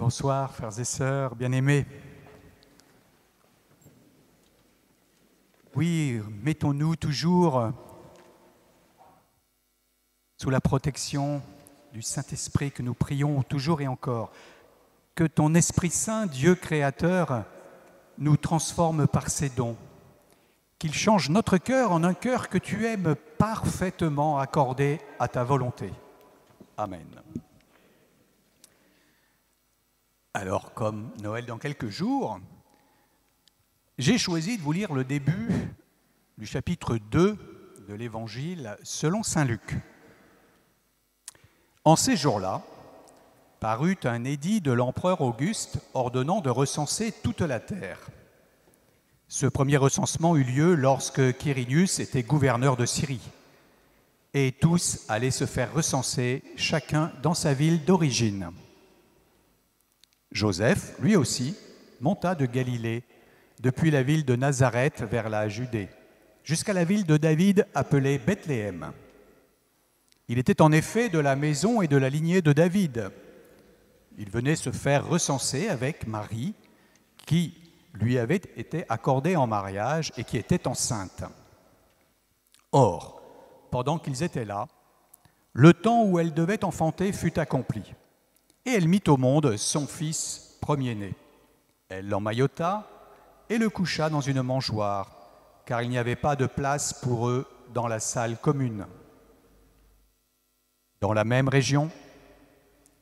Bonsoir, frères et sœurs bien-aimés. Oui, mettons-nous toujours sous la protection du Saint-Esprit que nous prions toujours et encore. Que ton Esprit Saint, Dieu créateur, nous transforme par ses dons. Qu'il change notre cœur en un cœur que tu aimes parfaitement accordé à ta volonté. Amen. Alors, comme Noël dans quelques jours, j'ai choisi de vous lire le début du chapitre 2 de l'Évangile selon saint Luc. En ces jours-là, parut un édit de l'empereur Auguste ordonnant de recenser toute la terre. Ce premier recensement eut lieu lorsque Quirinius était gouverneur de Syrie, et tous allaient se faire recenser, chacun dans sa ville d'origine. Joseph, lui aussi, monta de Galilée, depuis la ville de Nazareth vers la Judée, jusqu'à la ville de David appelée Bethléem. Il était en effet de la maison et de la lignée de David. Il venait se faire recenser avec Marie, qui lui avait été accordée en mariage et qui était enceinte. Or, pendant qu'ils étaient là, le temps où elle devait enfanter fut accompli. Et elle mit au monde son fils premier-né. Elle l'emmaillota et le coucha dans une mangeoire, car il n'y avait pas de place pour eux dans la salle commune. Dans la même région,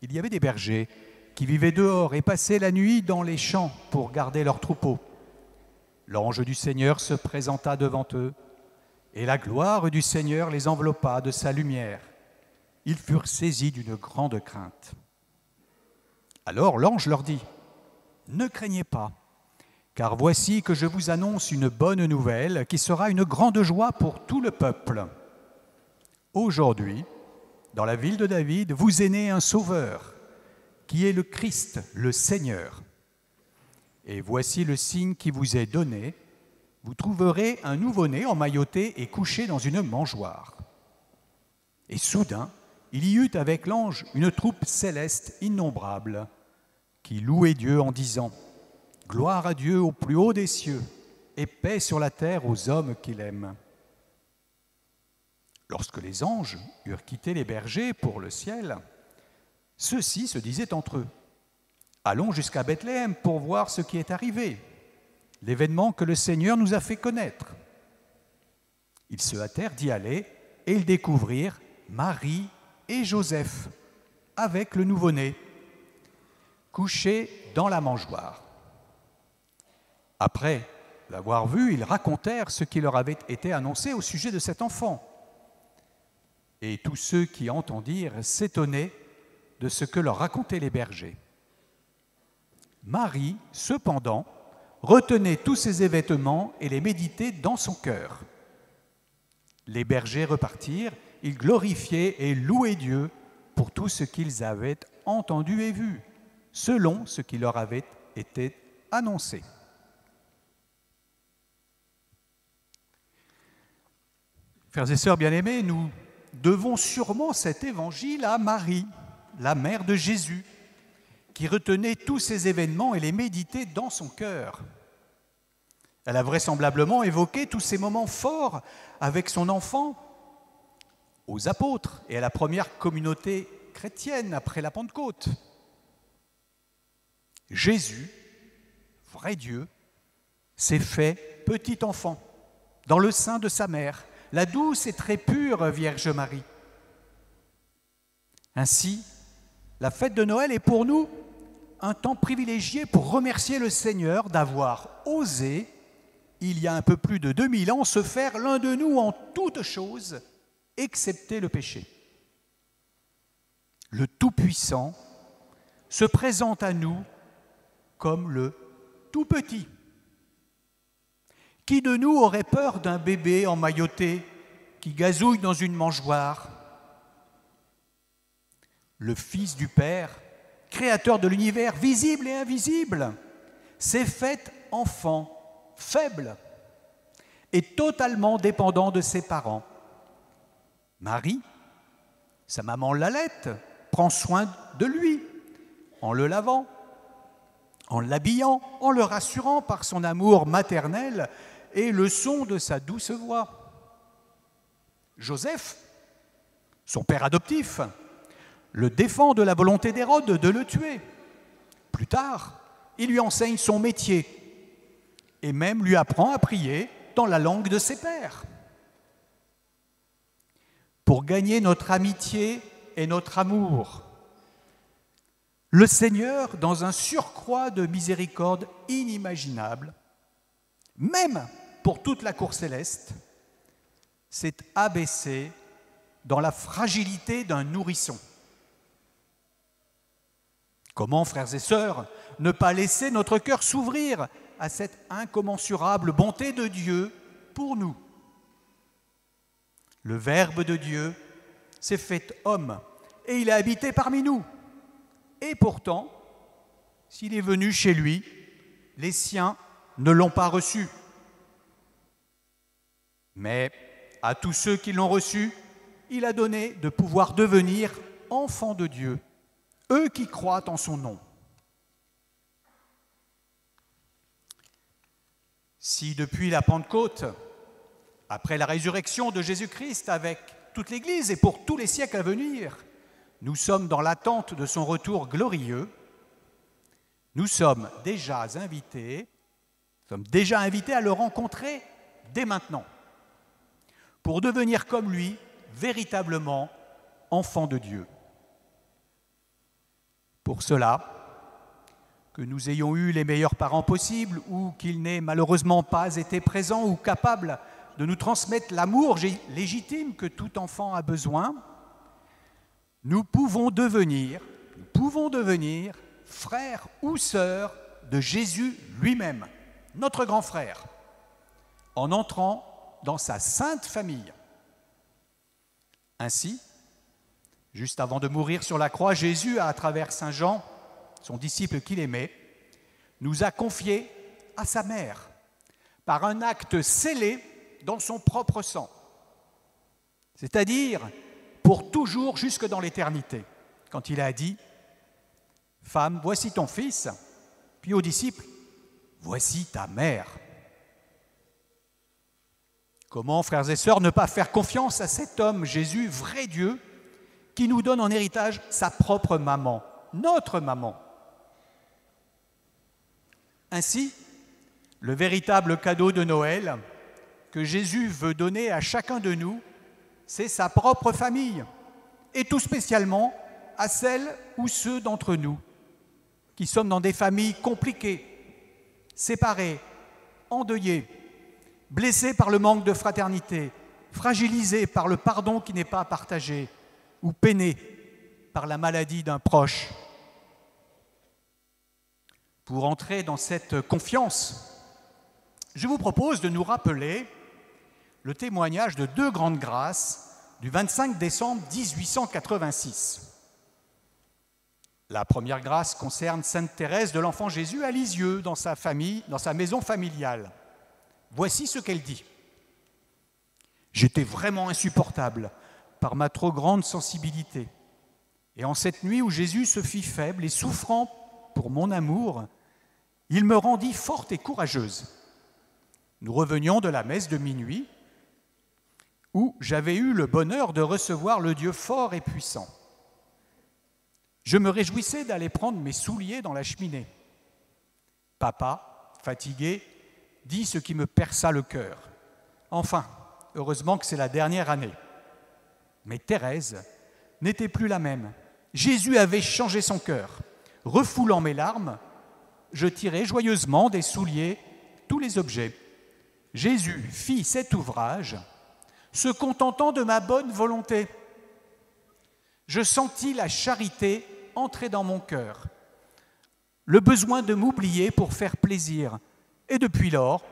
il y avait des bergers qui vivaient dehors et passaient la nuit dans les champs pour garder leurs troupeaux. L'ange du Seigneur se présenta devant eux, et la gloire du Seigneur les enveloppa de sa lumière. Ils furent saisis d'une grande crainte. Alors l'ange leur dit : « Ne craignez pas, car voici que je vous annonce une bonne nouvelle qui sera une grande joie pour tout le peuple. Aujourd'hui, dans la ville de David, vous est né un sauveur, qui est le Christ, le Seigneur. Et voici le signe qui vous est donné, vous trouverez un nouveau-né emmailloté et couché dans une mangeoire. » Et soudain, il y eut avec l'ange une troupe céleste innombrable qui louait Dieu en disant : « Gloire à Dieu au plus haut des cieux et paix sur la terre aux hommes qu'il aime. » Lorsque les anges eurent quitté les bergers pour le ciel, ceux-ci se disaient entre eux : « Allons jusqu'à Bethléem pour voir ce qui est arrivé, l'événement que le Seigneur nous a fait connaître. » Ils se hâtèrent d'y aller et ils découvrirent Marie et Joseph avec le nouveau-né, couchés dans la mangeoire. Après l'avoir vu, ils racontèrent ce qui leur avait été annoncé au sujet de cet enfant. Et tous ceux qui entendirent s'étonnaient de ce que leur racontaient les bergers. Marie, cependant, retenait tous ces événements et les méditait dans son cœur. Les bergers repartirent, ils glorifiaient et louaient Dieu pour tout ce qu'ils avaient entendu et vu, selon ce qui leur avait été annoncé. Frères et sœurs bien-aimés, nous devons sûrement cet évangile à Marie, la mère de Jésus, qui retenait tous ces événements et les méditait dans son cœur. Elle a vraisemblablement évoqué tous ces moments forts avec son enfant aux apôtres et à la première communauté chrétienne après la Pentecôte. Jésus, vrai Dieu, s'est fait petit enfant dans le sein de sa mère, la douce et très pure Vierge Marie. Ainsi, la fête de Noël est pour nous un temps privilégié pour remercier le Seigneur d'avoir osé, il y a un peu plus de 2000 ans, se faire l'un de nous en toutes choses, excepté le péché. Le Tout-Puissant se présente à nous comme le Tout-Petit. Qui de nous aurait peur d'un bébé emmailloté qui gazouille dans une mangeoire ? Le Fils du Père, créateur de l'univers visible et invisible, s'est fait enfant, faible et totalement dépendant de ses parents. Marie, sa maman l'allaite, prend soin de lui en le lavant, en l'habillant, en le rassurant par son amour maternel et le son de sa douce voix. Joseph, son père adoptif, le défend de la volonté d'Hérode de le tuer. Plus tard, il lui enseigne son métier et même lui apprend à prier dans la langue de ses pères. Pour gagner notre amitié et notre amour, le Seigneur, dans un surcroît de miséricorde inimaginable, même pour toute la cour céleste, s'est abaissé dans la fragilité d'un nourrisson. Comment, frères et sœurs, ne pas laisser notre cœur s'ouvrir à cette incommensurable bonté de Dieu pour nous? Le Verbe de Dieu s'est fait homme et il a habité parmi nous. Et pourtant, s'il est venu chez lui, les siens ne l'ont pas reçu. Mais à tous ceux qui l'ont reçu, il a donné de pouvoir devenir enfants de Dieu, eux qui croient en son nom. Si depuis la Pentecôte, après la résurrection de Jésus-Christ avec toute l'Église et pour tous les siècles à venir, nous sommes dans l'attente de son retour glorieux, nous sommes déjà invités à le rencontrer dès maintenant, pour devenir comme lui, véritablement enfants de Dieu. Pour cela, que nous ayons eu les meilleurs parents possibles ou qu'ils n'aient malheureusement pas été présents ou capables de nous transmettre l'amour légitime que tout enfant a besoin, nous pouvons devenir frères ou sœurs de Jésus lui-même, notre grand frère, en entrant dans sa sainte famille. Ainsi, juste avant de mourir sur la croix, Jésus, à travers Saint Jean, son disciple qu'il aimait, nous a confiés à sa mère par un acte scellé dans son propre sang, c'est-à-dire pour toujours jusque dans l'éternité, quand il a dit « Femme, voici ton fils », puis aux disciples « Voici ta mère ». Comment, frères et sœurs, ne pas faire confiance à cet homme, Jésus, vrai Dieu, qui nous donne en héritage sa propre maman, notre maman. Ainsi, le véritable cadeau de Noël que Jésus veut donner à chacun de nous, c'est sa propre famille, et tout spécialement à celles ou ceux d'entre nous qui sommes dans des familles compliquées, séparées, endeuillées, blessés par le manque de fraternité, fragilisés par le pardon qui n'est pas partagé, ou peinés par la maladie d'un proche. Pour entrer dans cette confiance, je vous propose de nous rappeler le témoignage de deux grandes grâces du 25 décembre 1886. La première grâce concerne Sainte Thérèse de l'Enfant Jésus à Lisieux, dans sa famille, dans sa maison familiale. Voici ce qu'elle dit. « J'étais vraiment insupportable par ma trop grande sensibilité. Et en cette nuit où Jésus se fit faible et souffrant pour mon amour, il me rendit forte et courageuse. Nous revenions de la messe de minuit, où j'avais eu le bonheur de recevoir le Dieu fort et puissant. Je me réjouissais d'aller prendre mes souliers dans la cheminée. Papa, fatigué, dit ce qui me perça le cœur. Enfin, heureusement que c'est la dernière année. Mais Thérèse n'était plus la même. Jésus avait changé son cœur. Refoulant mes larmes, je tirai joyeusement des souliers tous les objets. Jésus fit cet ouvrage, se contentant de ma bonne volonté. Je sentis la charité entrer dans mon cœur, le besoin de m'oublier pour faire plaisir, et depuis lors,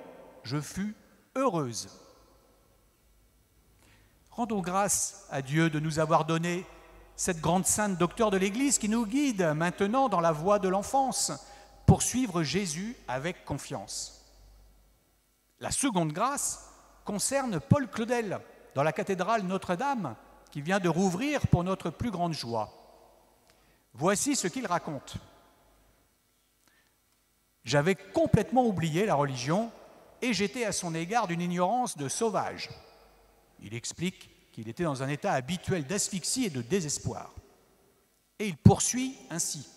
je fus heureuse. Rendons grâce à Dieu de nous avoir donné cette grande sainte docteure de l'Église qui nous guide maintenant dans la voie de l'enfance pour suivre Jésus avec confiance. La seconde grâce concerne Paul Claudel dans la cathédrale Notre-Dame qui vient de rouvrir pour notre plus grande joie. Voici ce qu'il raconte. J'avais complètement oublié la religion et j'étais à son égard d'une ignorance de sauvage. Il explique qu'il était dans un état habituel d'asphyxie et de désespoir. Et il poursuit ainsi.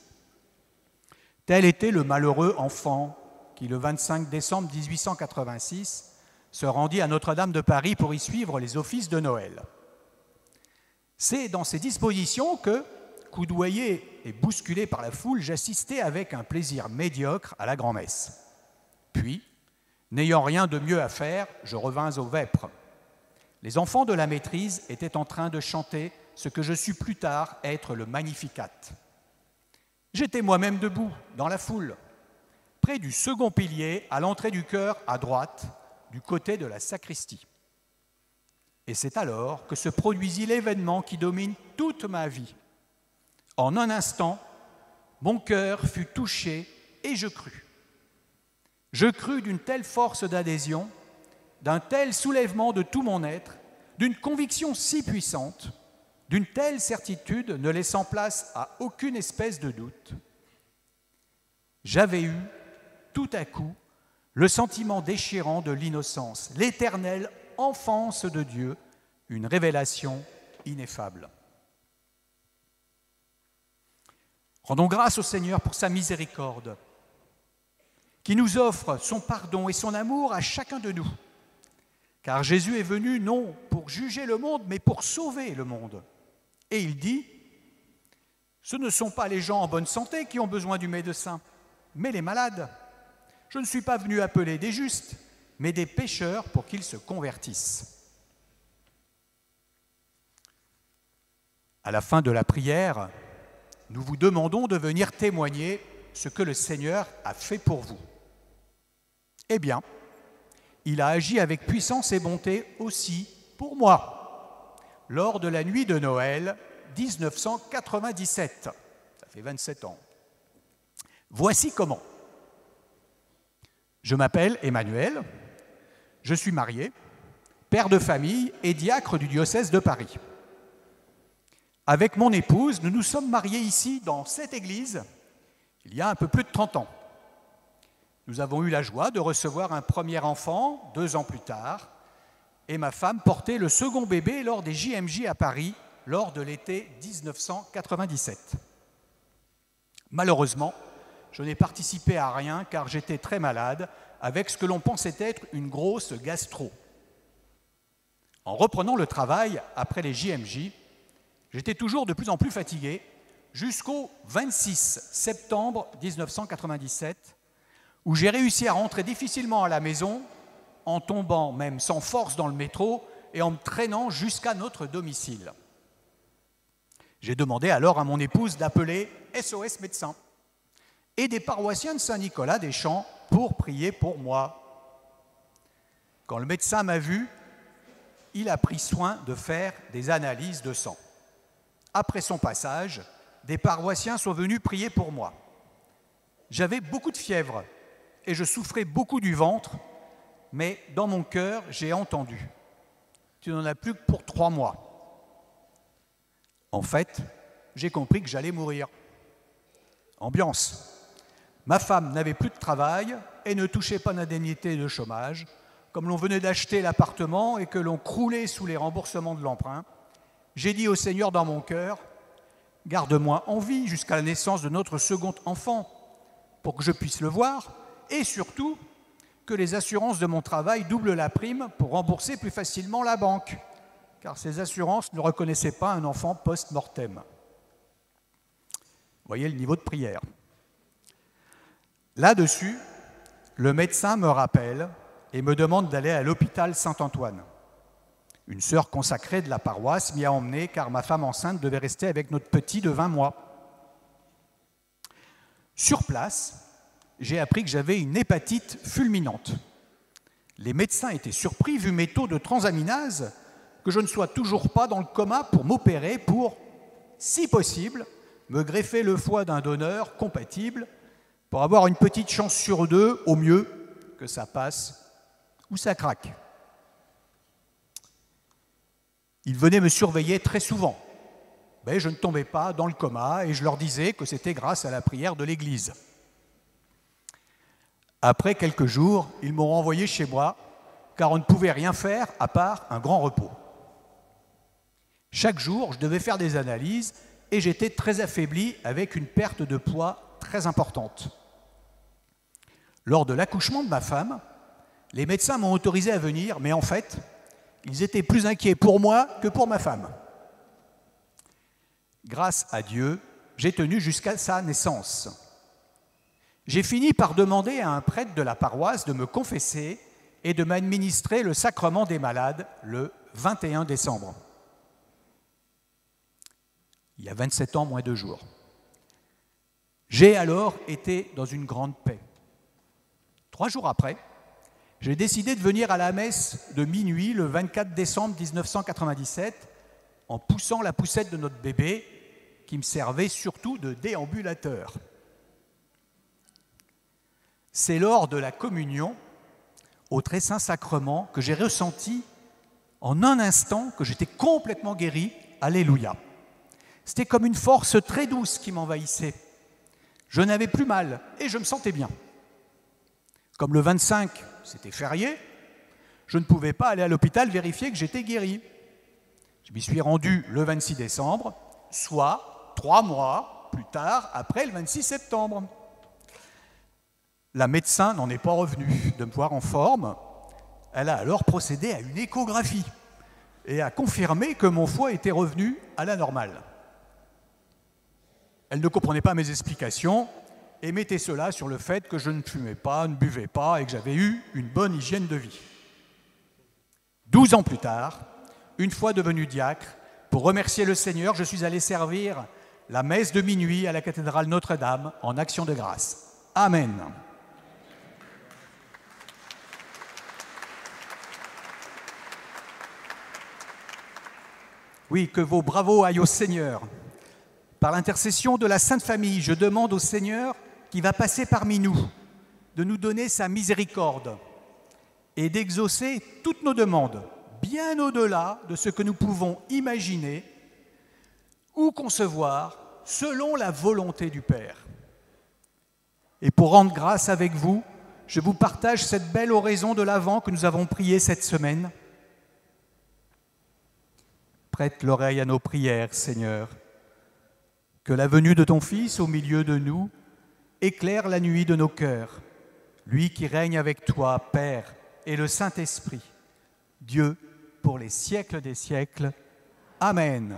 Tel était le malheureux enfant qui, le 25 décembre 1886, se rendit à Notre-Dame de Paris pour y suivre les offices de Noël. C'est dans ces dispositions que, coudoyé et bousculé par la foule, j'assistais avec un plaisir médiocre à la grand-messe. Puis, n'ayant rien de mieux à faire, je revins aux vêpres. Les enfants de la maîtrise étaient en train de chanter ce que je sus plus tard être le Magnificat. J'étais moi-même debout, dans la foule, près du second pilier, à l'entrée du chœur, à droite, du côté de la sacristie. Et c'est alors que se produisit l'événement qui domine toute ma vie. En un instant, mon cœur fut touché et je crus. Je crus d'une telle force d'adhésion, d'un tel soulèvement de tout mon être, d'une conviction si puissante, d'une telle certitude ne laissant place à aucune espèce de doute. J'avais eu, tout à coup, le sentiment déchirant de l'innocence, l'éternelle enfance de Dieu, une révélation ineffable. Rendons grâce au Seigneur pour sa miséricorde, qui nous offre son pardon et son amour à chacun de nous. Car Jésus est venu non pour juger le monde, mais pour sauver le monde. Et il dit, ce ne sont pas les gens en bonne santé qui ont besoin du médecin, mais les malades. Je ne suis pas venu appeler des justes, mais des pécheurs pour qu'ils se convertissent. À la fin de la prière, nous vous demandons de venir témoigner ce que le Seigneur a fait pour vous. Eh bien, il a agi avec puissance et bonté aussi pour moi, lors de la nuit de Noël 1997. Ça fait 27 ans. Voici comment. Je m'appelle Emmanuel, je suis marié, père de famille et diacre du diocèse de Paris. Avec mon épouse, nous nous sommes mariés ici, dans cette église, il y a un peu plus de 30 ans. Nous avons eu la joie de recevoir un premier enfant 2 ans plus tard, et ma femme portait le second bébé lors des JMJ à Paris, lors de l'été 1997. Malheureusement, je n'ai participé à rien car j'étais très malade, avec ce que l'on pensait être une grosse gastro. En reprenant le travail après les JMJ, j'étais toujours de plus en plus fatigué, jusqu'au 26 septembre 1997, où j'ai réussi à rentrer difficilement à la maison, en tombant même sans force dans le métro et en me traînant jusqu'à notre domicile. J'ai demandé alors à mon épouse d'appeler SOS Médecins et des paroissiens de Saint-Nicolas-des-Champs pour prier pour moi. Quand le médecin m'a vu, il a pris soin de faire des analyses de sang. Après son passage, des paroissiens sont venus prier pour moi. J'avais beaucoup de fièvre et je souffrais beaucoup du ventre, mais dans mon cœur, j'ai entendu « Tu n'en as plus que pour 3 mois ». En fait, j'ai compris que j'allais mourir. Ambiance. Ma femme n'avait plus de travail et ne touchait pas d'indemnité de chômage. Comme l'on venait d'acheter l'appartement et que l'on croulait sous les remboursements de l'emprunt, j'ai dit au Seigneur dans mon cœur, « Garde-moi en vie jusqu'à la naissance de notre second enfant pour que je puisse le voir et surtout que les assurances de mon travail doublent la prime pour rembourser plus facilement la banque, car ces assurances ne reconnaissaient pas un enfant post-mortem. » Vous voyez le niveau de prière. Là-dessus, le médecin me rappelle et me demande d'aller à l'hôpital Saint-Antoine. Une sœur consacrée de la paroisse m'y a emmené car ma femme enceinte devait rester avec notre petit de 20 mois. Sur place, j'ai appris que j'avais une hépatite fulminante. Les médecins étaient surpris vu mes taux de transaminase que je ne sois toujours pas dans le coma pour m'opérer pour, si possible, me greffer le foie d'un donneur compatible pour avoir une petite chance sur 2, au mieux, que ça passe ou ça craque. Ils venaient me surveiller très souvent, mais je ne tombais pas dans le coma et je leur disais que c'était grâce à la prière de l'Église. Après quelques jours, ils m'ont renvoyé chez moi, car on ne pouvait rien faire à part un grand repos. Chaque jour, je devais faire des analyses et j'étais très affaibli avec une perte de poids très importante. Lors de l'accouchement de ma femme, les médecins m'ont autorisé à venir, mais en fait, ils étaient plus inquiets pour moi que pour ma femme. Grâce à Dieu, j'ai tenu jusqu'à sa naissance. J'ai fini par demander à un prêtre de la paroisse de me confesser et de m'administrer le sacrement des malades le 21 décembre. Il y a 27 ans, moins 2 jours. J'ai alors été dans une grande paix. 3 jours après, j'ai décidé de venir à la messe de minuit le 24 décembre 1997 en poussant la poussette de notre bébé qui me servait surtout de déambulateur. C'est lors de la communion au Très Saint Sacrement que j'ai ressenti en un instant que j'étais complètement guéri. Alléluia. C'était comme une force très douce qui m'envahissait. Je n'avais plus mal et je me sentais bien. Comme le 25, c'était férié, je ne pouvais pas aller à l'hôpital vérifier que j'étais guéri. Je m'y suis rendu le 26 décembre, soit 3 mois plus tard, après le 26 septembre. La médecin n'en est pas revenue de me voir en forme. Elle a alors procédé à une échographie et a confirmé que mon foie était revenu à la normale. Elle ne comprenait pas mes explications et mettait cela sur le fait que je ne fumais pas, ne buvais pas et que j'avais eu une bonne hygiène de vie. 12 ans plus tard, une fois devenu diacre, pour remercier le Seigneur, je suis allé servir la messe de minuit à la cathédrale Notre-Dame en action de grâce. Amen. Oui, que vos bravos aillent au Seigneur. Par l'intercession de la Sainte Famille, je demande au Seigneur qui va passer parmi nous de nous donner sa miséricorde et d'exaucer toutes nos demandes, bien au-delà de ce que nous pouvons imaginer ou concevoir selon la volonté du Père. Et pour rendre grâce avec vous, je vous partage cette belle oraison de l'Avent que nous avons priée cette semaine. Prête l'oreille à nos prières, Seigneur. Que la venue de ton Fils au milieu de nous éclaire la nuit de nos cœurs, lui qui règne avec toi, Père, et le Saint-Esprit, Dieu pour les siècles des siècles. Amen.